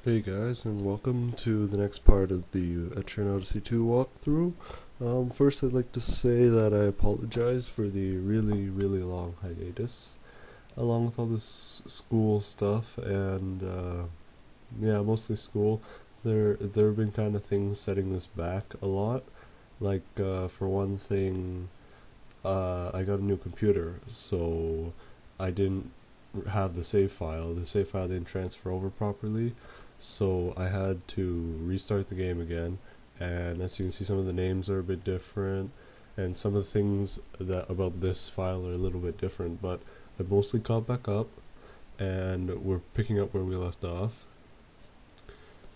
Hey guys, and welcome to the next part of the Etrian Odyssey 2 walkthrough. First I'd like to say that I apologize for the really long hiatus, along with all this school stuff and, yeah, mostly school. There have been kind of things setting this back a lot. Like, for one thing, I got a new computer, so I didn't have the save file. The save file didn't transfer over properly, so I had to restart the game again. And as you can see, some of the names are a bit different, and some of the things that about this file are a little bit different. But I mostly caught back up, and we're picking up where we left off.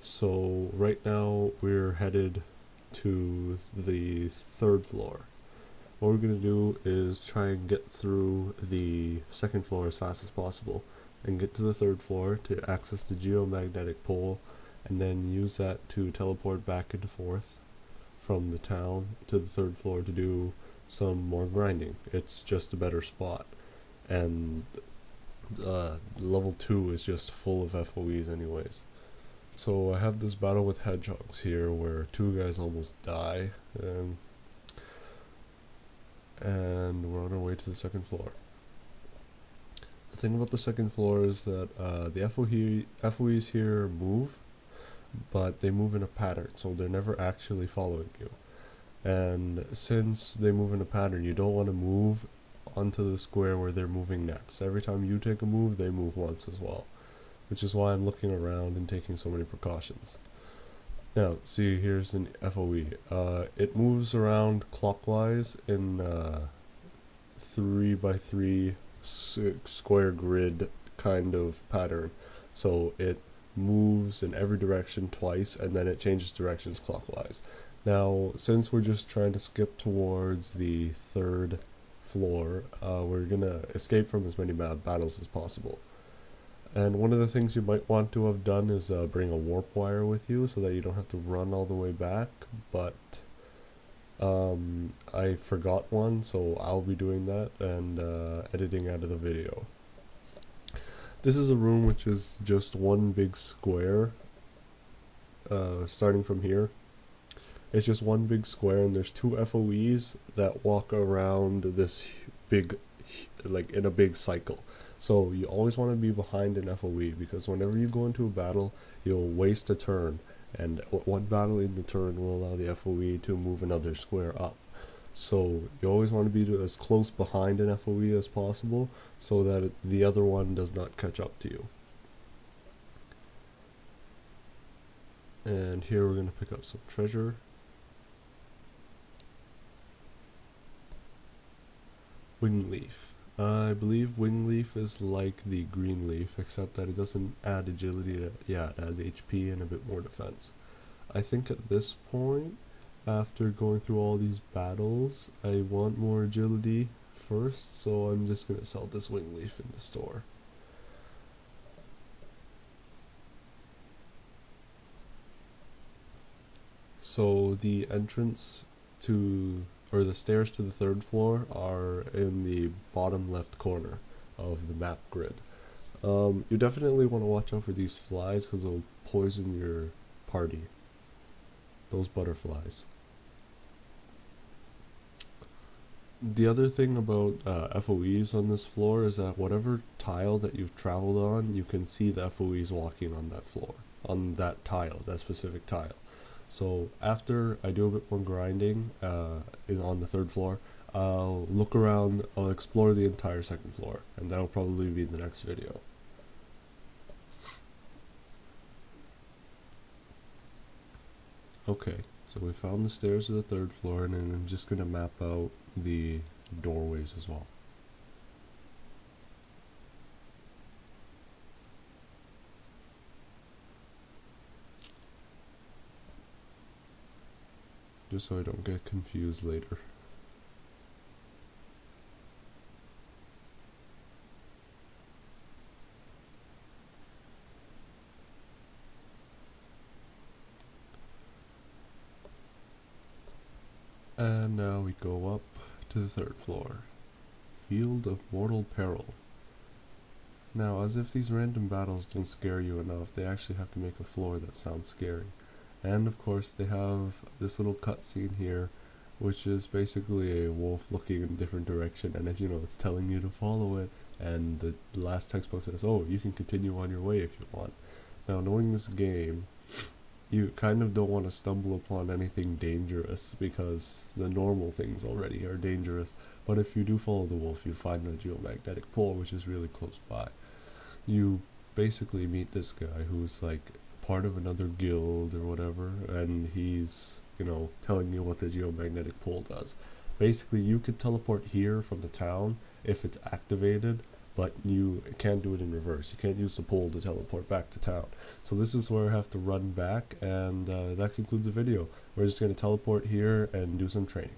So right now we're headed to the third floor. What we're going to do is try and get through the second floor as fast as possible and get to the third floor to access the geomagnetic pole, and then use that to teleport back and forth from the town to the third floor to do some more grinding. It's just a better spot, and level 2 is just full of FOEs anyways. So I have this battle with hedgehogs here where two guys almost die, and we're on our way to the second floor. The thing about the second floor is that the FOEs here move, but they move in a pattern, so they're never actually following you. And since they move in a pattern, you don't want to move onto the square where they're moving next. Every time you take a move, they move once as well, which is why I'm looking around and taking so many precautions. Now, see, here's an FOE. It moves around clockwise in 3x3 square grid kind of pattern. So it moves in every direction twice, and then it changes directions clockwise. Now, since we're just trying to skip towards the third floor, we're gonna escape from as many battles as possible. And one of the things you might want to have done is bring a warp wire with you so that you don't have to run all the way back, but I forgot one, so I'll be doing that and editing out of the video. This is a room which is just one big square, starting from here. It's just one big square, and there's two FOEs that walk around this big, like in a big cycle. So you always want to be behind an FOE, because whenever you go into a battle, you'll waste a turn, and one battle in the turn will allow the FOE to move another square up. So you always want to be as close behind an FOE as possible, so that the other one does not catch up to you. And here we're going to pick up some treasure. Wing leaf. I believe wing leaf is like the green leaf, except that it doesn't add agility. Yeah, it adds HP and a bit more defense. I think at this point, after going through all these battles, I want more agility first, so I'm just gonna sell this wing leaf in the store. So the entrance to, or the stairs to the third floor are in the bottom left corner of the map grid. You definitely want to watch out for these flies, because they'll poison your party. Those butterflies. The other thing about FOEs on this floor is that whatever tile that you've traveled on, you can see the FOEs walking on that floor, on that tile, that specific tile. So after I do a bit more grinding on the third floor, I'll look around, I'll explore the entire second floor, and that'll probably be the next video. Okay, so we found the stairs to the third floor, and then I'm just going to map out the doorways as well. Just so I don't get confused later. And now we go up to the third floor. Field of Mortal Peril. Now, as if these random battles don't scare you enough, they actually have to make a floor that sounds scary. And of course, they have this little cutscene here, which is basically a wolf looking in a different direction, and as you know, it's telling you to follow it. And the last text box says, "Oh, you can continue on your way if you want." Now, knowing this game, you kind of don't want to stumble upon anything dangerous because the normal things already are dangerous. But if you do follow the wolf, you find the geomagnetic pole, which is really close by. You basically meet this guy who's like part of another guild or whatever, and he's, you know, telling you what the geomagnetic pole does. Basically, you could teleport here from the town if it's activated, but you can't do it in reverse. You can't use the pole to teleport back to town. So this is where I have to run back, and that concludes the video. We're just going to teleport here and do some training.